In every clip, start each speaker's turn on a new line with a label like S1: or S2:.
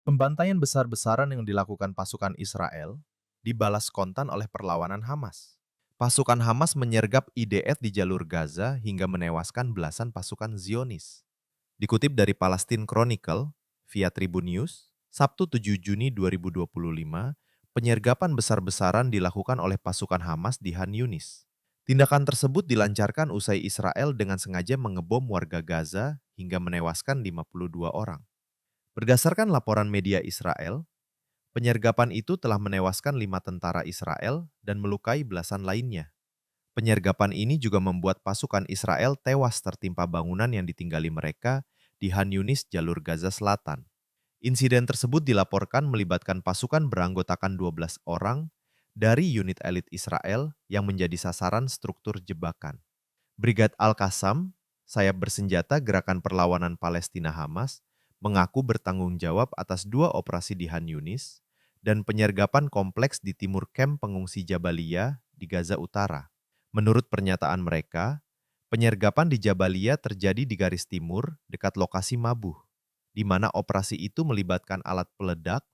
S1: Pembantaian besar-besaran yang dilakukan pasukan Israel dibalas kontan oleh perlawanan Hamas. Pasukan Hamas menyergap IDF di jalur Gaza hingga menewaskan belasan pasukan Zionis. Dikutip dari Palestine Chronicle via Tribun News, Sabtu 7 Juni 2025, penyergapan besar-besaran dilakukan oleh pasukan Hamas di Khan Yunis. Tindakan tersebut dilancarkan usai Israel dengan sengaja mengebom warga Gaza hingga menewaskan 52 orang. Berdasarkan laporan media Israel, penyergapan itu telah menewaskan 5 tentara Israel dan melukai belasan lainnya. Penyergapan ini juga membuat pasukan Israel tewas tertimpa bangunan yang ditinggali mereka di Khan Yunis, jalur Gaza Selatan. Insiden tersebut dilaporkan melibatkan pasukan beranggotakan 12 orang dari unit elit Israel yang menjadi sasaran struktur jebakan. Brigad Al-Qassam, sayap bersenjata Gerakan Perlawanan Palestina Hamas, mengaku bertanggung jawab atas 2 operasi di Khan Yunis dan penyergapan kompleks di timur kamp pengungsi Jabalia di Gaza Utara. Menurut pernyataan mereka, penyergapan di Jabalia terjadi di garis timur dekat lokasi Mabuh, di mana operasi itu melibatkan alat peledak,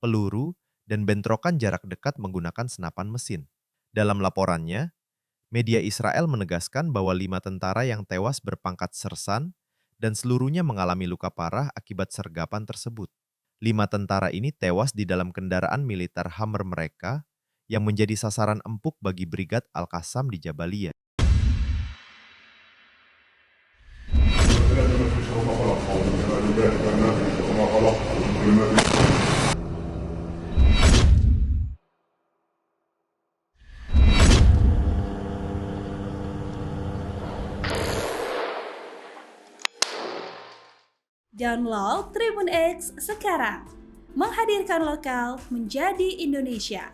S1: peluru, dan bentrokan jarak dekat menggunakan senapan mesin. Dalam laporannya, media Israel menegaskan bahwa 5 tentara yang tewas berpangkat sersan dan seluruhnya mengalami luka parah akibat sergapan tersebut. 5 tentara ini tewas di dalam kendaraan militer Hummer mereka yang menjadi sasaran empuk bagi Brigad Al-Qassam di Jabalia.
S2: Download Tribun X sekarang, menghadirkan lokal menjadi Indonesia.